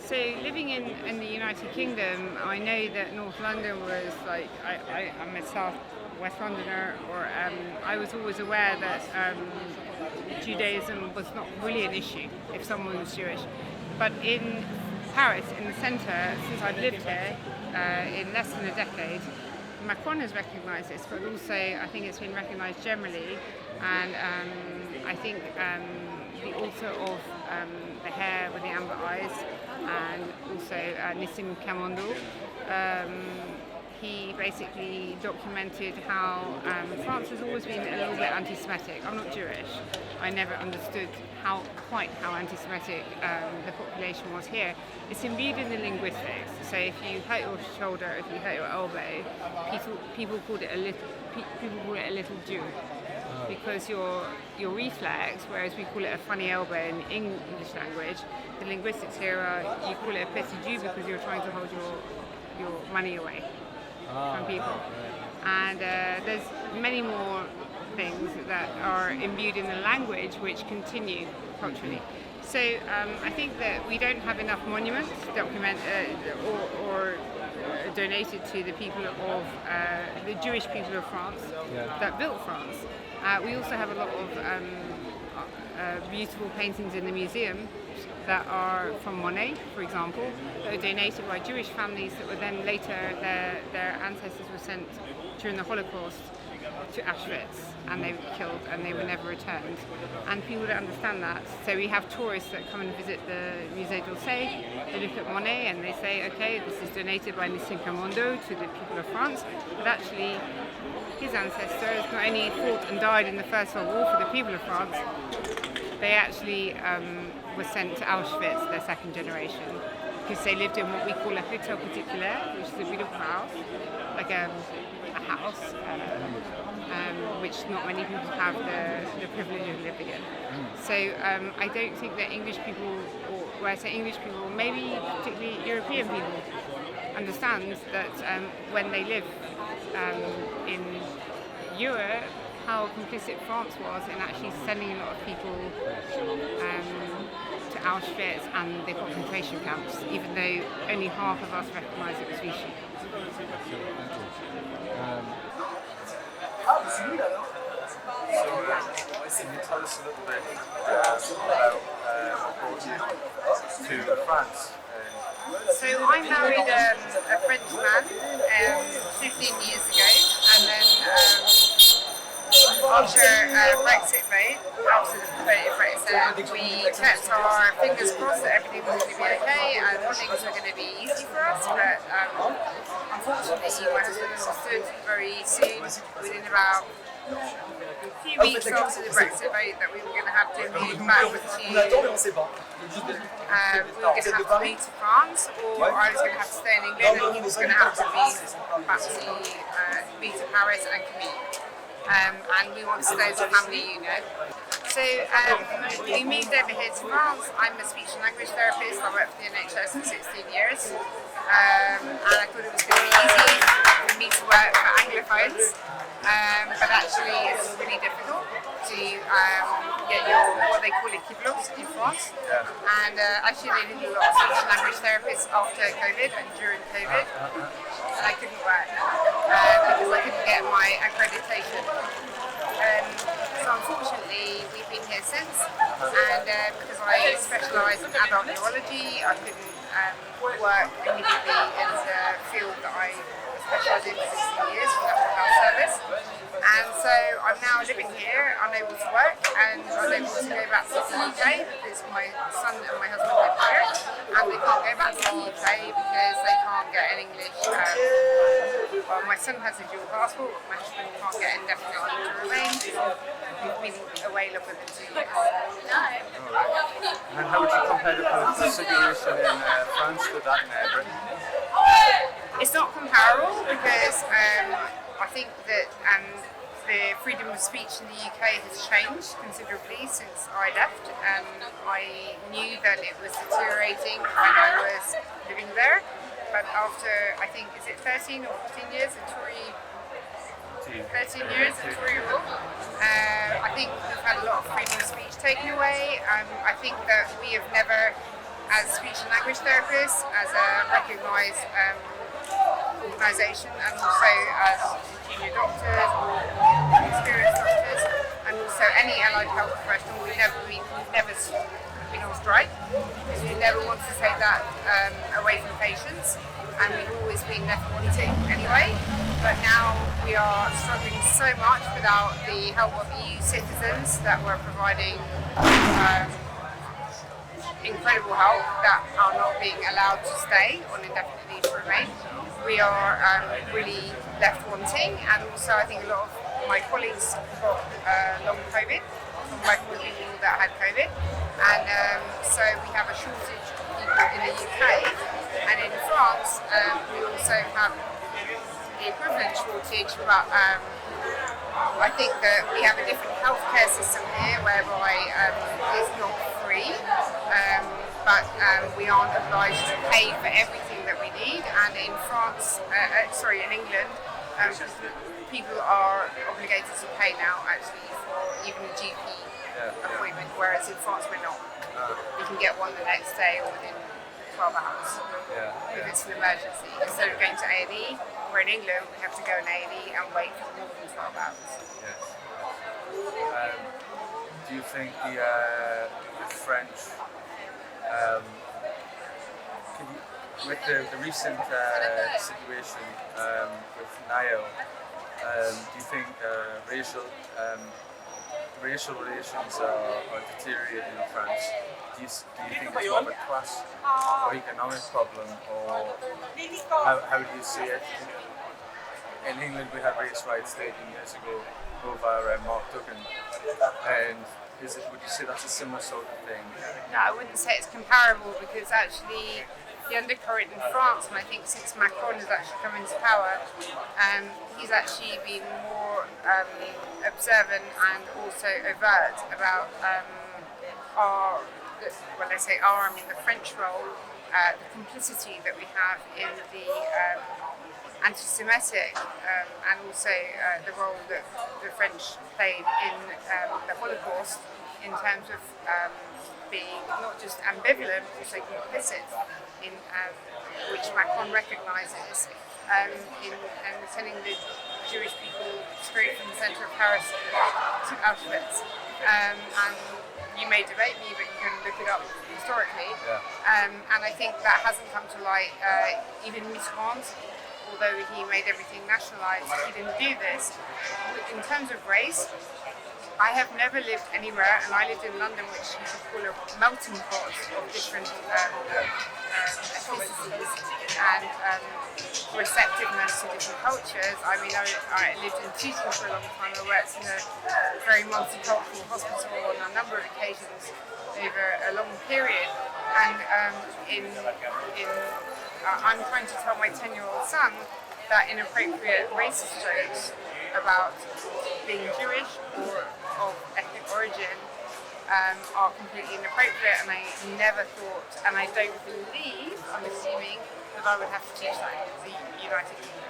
So living in the United Kingdom, I know that North London was like, I'm a South West Londoner, or I was always aware that Judaism was not really an issue if someone was Jewish. But in Paris, in the centre, since I've lived here in less than a decade, Macron has recognised this, but also I think it's been recognised generally, and I think the author of The Hair with the Amber Eyes, and also Nissim Kamondo, he basically documented how France has always been a little bit anti-Semitic. I'm not Jewish. I never understood quite how anti-Semitic the population was here. It's imbued in the linguistics. So if you hurt your shoulder, if you hurt your elbow, people called it a little Jew, because your reflex, whereas we call it a funny elbow in English language, the linguistics here are you call it a petit Jew because you're trying to hold your money away from people. And there's many more things that are imbued in the language which continue culturally. So I think that we don't have enough monuments or donated to the people of the Jewish people of France that built France. We also have a lot of beautiful paintings in the museum that are from Monet, for example, that were donated by Jewish families that were then later, their ancestors were sent during the Holocaust to Auschwitz, and they were killed and they were never returned. And people don't understand that. So we have tourists that come and visit the Musée d'Orsay, they look at Monet and they say, okay, this is donated by Nissim Kamondo to the people of France, but actually his ancestors not only fought and died in the First World War for the people of France, they actually were sent to Auschwitz, their second generation, because they lived in what we call a hotel particulier, which is a beautiful house, like a house, which not many people have the privilege of living in. So I don't think that English people, or when I say English people, maybe particularly European people, understand that when they live in Europe, how complicit France was in actually sending a lot of people to Auschwitz and the concentration camps, even though only half of us recognise it as Vichy. Can you tell us a little bit about what brought you to France? So I married a French man 15 years ago, and then after Brexit vote, after the vote of Brexit, we kept our fingers crossed that everything was going to be okay and things were going to be easy for us, but unfortunately my husband understood very soon, within about a few weeks after the Brexit vote, that we were going to have to move back to we were going to have to move to France, or I was going to have to stay in England and he was going to have to move back to Paris and commute. And we wanted to go as a family unit. So we moved over here to France. I'm a speech and language therapist. I worked for the NHS for 16 years. And I thought it was going to be easy for me to work for Anglophones. But actually it's really difficult to get your, what they call équivalence in France. And actually they did a lot of speech and language therapists after COVID and during COVID. And I couldn't work because I couldn't get my accreditation. So unfortunately we've been here since, and because I specialise in adult neurology, I couldn't work immediately in the field that I specialised in for 16 years, the National Health Service. And so I'm now living here, unable to work, and unable to go back to the UK because my son and my husband live here, and they can't go back to the UK because they can't get an English. Well, my son has a dual passport, my husband can't get indefinite leave to remain. We've been away longer than 2 years. And how would you compare the situation in France to that in Britain? It's not comparable because I think that the freedom of speech in the UK has changed considerably since I left. I knew that it was deteriorating when I was living there, but after, I think, is it 13 or 14 years of Tory 13 years of Tory rule, I think we've had a lot of freedom of speech taken away. I think that we have never as speech and language therapists, as a recognised organisation, and also as junior doctors or experienced doctors, and also any allied health professional. We've never been on strike because we never want to take that away from patients, and we've always been left wanting anyway. But now we are struggling so much without the help of EU citizens that we're providing incredible help that are not being allowed to stay on indefinite leave to remain. We are really left wanting, and also I think a lot of my colleagues got long COVID from working with people that had COVID, and so we have a shortage of people in the UK, and in France we also have the equivalent shortage, but I think that we have a different healthcare system here whereby it's not free, but we aren't obliged to pay for everything that we need, and in in England, people are obligated to pay now actually for even a GP appointment, whereas in France we're not. You can get one the next day or within 12 hours if it's an emergency. Instead of going to A&E, we're in England, we have to go in A&E and wait for more than 12 hours. Yes. Do you think the French, with the recent situation with Niall, do you think racial relations are deteriorating in France? Do you think it's more of a class or economic problem, or how do you see it? In England we had race rights 13 years ago over Mark Duggan, and would you say that's a similar sort of thing? No, I wouldn't say it's comparable, because actually the undercurrent in France, and I think since Macron has actually come into power, he's actually been more observant and also overt about when I say I mean the French role, the complicity that we have in the anti-Semitic and also the role that the French played in the Holocaust in terms of being not just ambivalent, but also complicit in which Macron recognises in sending the Jewish people straight from the centre of Paris to Auschwitz. And you may debate me, but you can look it up historically. And I think that hasn't come to light. Even Mitterrand, although he made everything nationalised, he didn't do this. In terms of race, I have never lived anywhere, and I lived in London, which you could call a melting pot of different ethnicities and receptiveness to different cultures. I mean, I lived in Tooting for a long time. I worked in a very multicultural hospital on a number of occasions over a long period, and I'm trying to tell my 10-year-old son that inappropriate racist jokes about being Jewish or of ethnic origin are completely inappropriate, and I never thought, and I don't believe, I'm assuming, that I would have to teach that in the United Kingdom.